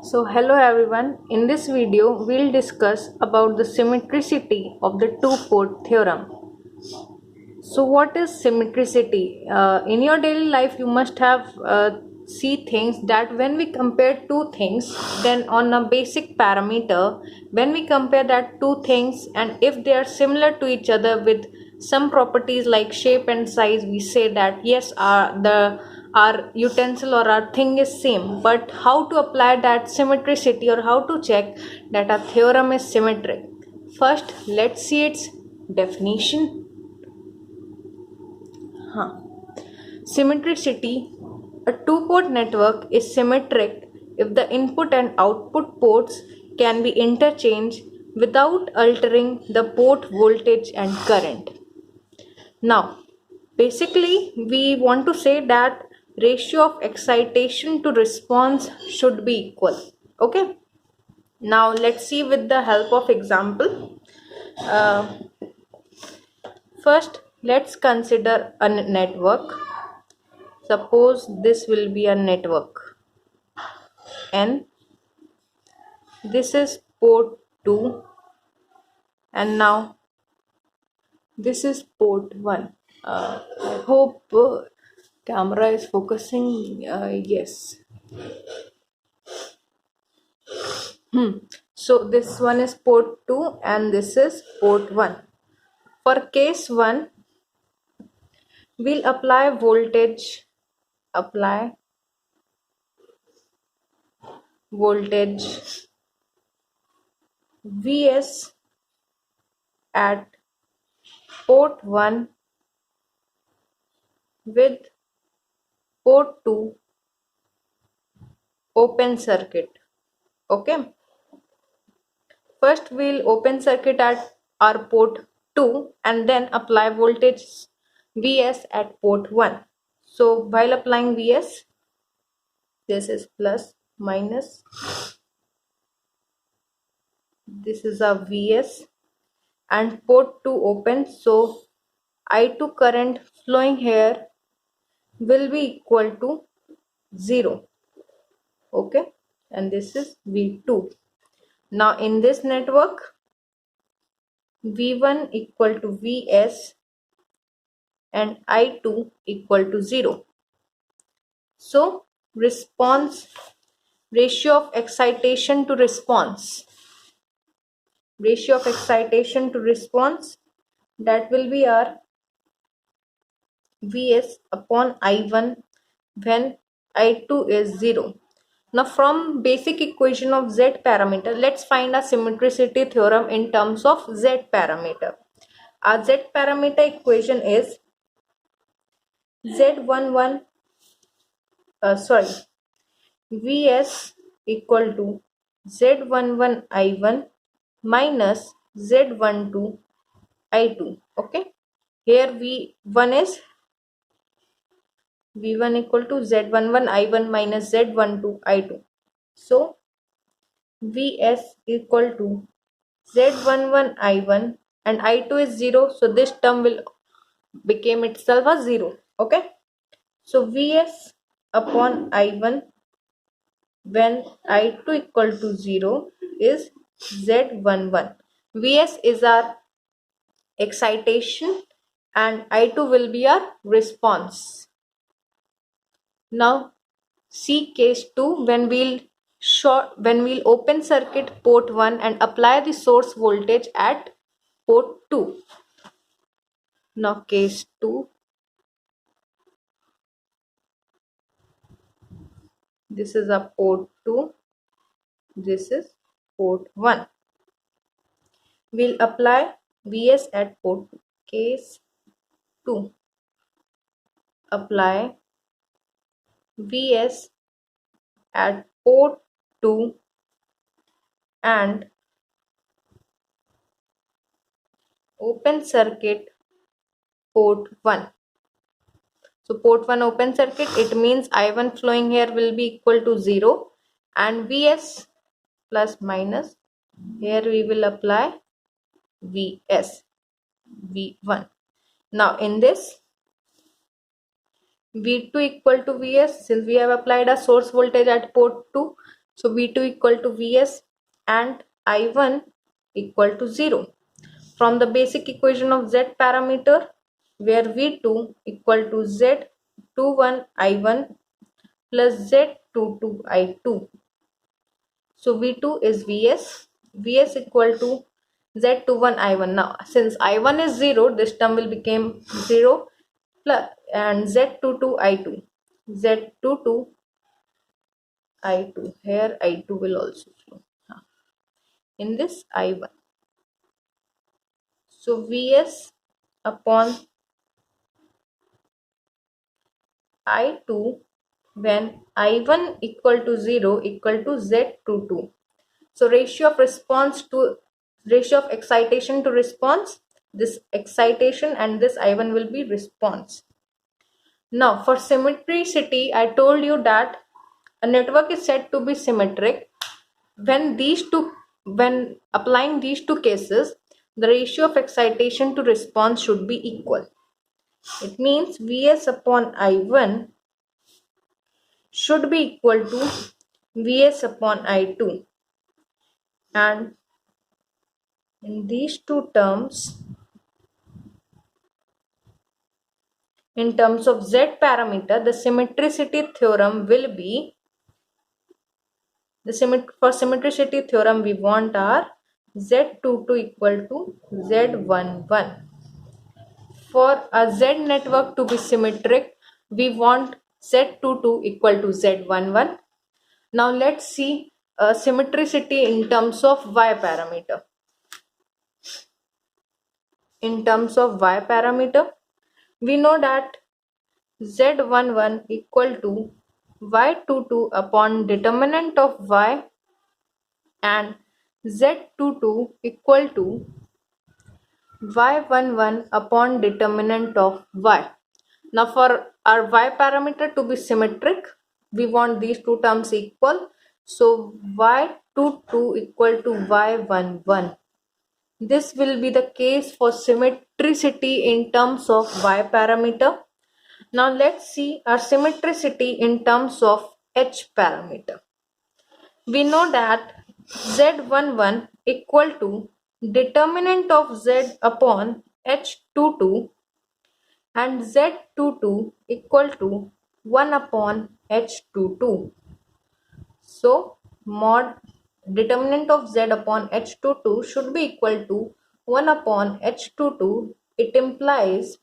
So hello everyone, in this video we'll discuss about the symmetricity of the two-port theorem. So what is symmetricity? In your daily life you must have see things that when we compare two things, then on a basic parameter, when we compare that two things and if they are similar to each other with some properties like shape and size, we say that yes, our utensil or our thing is same. But how to apply that symmetricity or how to check that a theorem is symmetric? First, let's see its definition. Symmetricity. A two-port network is symmetric if the input and output ports can be interchanged without altering the port voltage and current. Now, basically, we want to say that ratio of excitation to response should be equal. Okay. Now, let's see with the help of example. First, let's consider a network. Suppose this will be a network and this is port 2 and now this is port 1. I hope camera is focusing. Yes. So this one is port 2 and this is port 1. For case 1, we'll apply voltage Vs at port 1 with port 2 open circuit. Okay. First we'll open circuit at our port 2 and then apply voltage Vs at port 1. So while applying Vs, this is plus minus, this is a Vs and port 2 open, so I2 current flowing here will be equal to 0. Okay, and this is V2. Now in this network, V1 equal to Vs and I2 equal to 0. So response, ratio of excitation to response, that will be our Vs upon I1 when I2 is 0. Now from basic equation of Z parameter, let's find a symmetricity theorem in terms of Z parameter. Our Z parameter equation is Vs equal to Z11 I1 minus Z12 I2. Okay, here V1 is V1 equal to Z11 I1 minus Z12 I2. So Vs equal to Z11 I1 and I2 is 0. So this term will become itself a 0. Okay. So Vs upon I1 when I2 equal to 0 is Z11. Vs is our excitation and I2 will be our response. Now see case 2 when we'll open circuit port 1 and apply the source voltage at port 2. Now case 2, this is a port 2, this is port 1. We'll apply Vs at port 2. Case 2, apply Vs at port 2 and open circuit port 1. So port 1 open circuit, it means I1 flowing here will be equal to 0 and Vs plus minus, here we will apply Vs, V1. Now in this V2 equal to Vs, since we have applied a source voltage at port 2, So V2 equal to Vs and I1 equal to 0. From the basic equation of Z parameter, where V2 equal to Z21 I1 plus Z22 I2. So V2 is Vs equal to Z21 I1. Now since I1 is 0, this term will become 0 plus and Z22 I2. Z22 I2. Here I2 will also flow in this I1. So Vs upon I2 when I1 equal to 0 equal to Z22. So ratio of excitation to response, this excitation and this I1 will be response. Now for symmetricity, I told you that a network is said to be symmetric when applying these two cases, the ratio of excitation to response should be equal. It means Vs upon I1 should be equal to Vs upon I2, and in these two terms, in terms of Z parameter, the symmetricity theorem will be, for symmetricity theorem we want our Z22 equal to Z11. For a Z network to be symmetric, we want Z22 equal to Z11. Now let's see symmetricity in terms of Y parameter. In terms of Y parameter, we know that Z11 equal to Y22 upon determinant of Y and Z22 equal to Y11 upon determinant of Y. Now for our Y parameter to be symmetric, we want these two terms equal. So Y22 equal to Y11. This will be the case for symmetricity in terms of Y parameter. Now let's see our symmetricity in terms of H parameter. We know that Z11 equal to determinant of Z upon H22 and Z22 equal to 1 upon H22. So mod determinant of Z upon H22 should be equal to 1 upon H22. It implies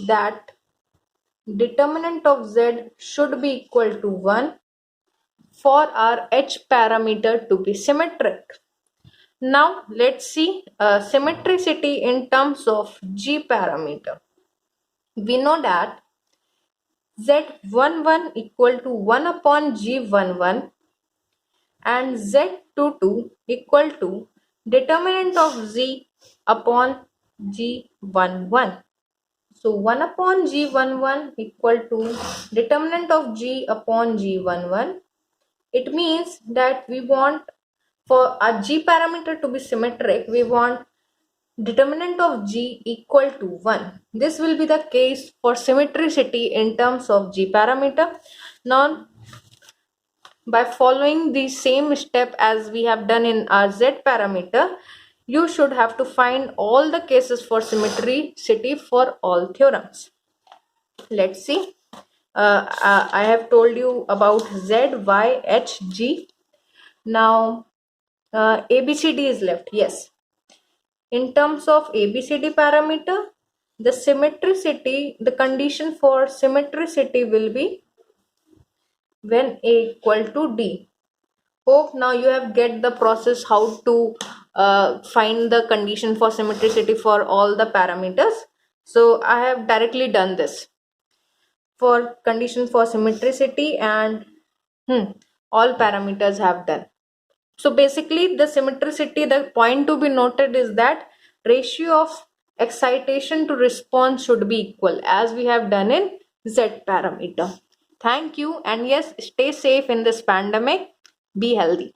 that determinant of Z should be equal to 1 for our H parameter to be symmetric. Now let's see symmetricity in terms of G parameter. We know that Z11 equal to 1 upon G11 and Z22 equal to determinant of Z upon G11. So 1 upon G11 equal to determinant of G upon G11. It means that we want for a G parameter to be symmetric, we want determinant of G equal to 1. This will be the case for symmetricity in terms of G parameter. Now, by following the same step as we have done in our Z parameter, you should have to find all the cases for symmetricity for all theorems. Let's see. I have told you about Z, Y, H, G. Now, ABCD is left. Yes. In terms of ABCD parameter, the symmetricity, the condition for symmetricity will be when A equal to D. Hope now you have get the process how to find the condition for symmetricity for all the parameters. So I have directly done this for condition for symmetricity and all parameters have done. So basically the symmetricity, the point to be noted is that ratio of excitation to response should be equal as we have done in Z parameter. Thank you, and yes, stay safe in this pandemic. Be healthy.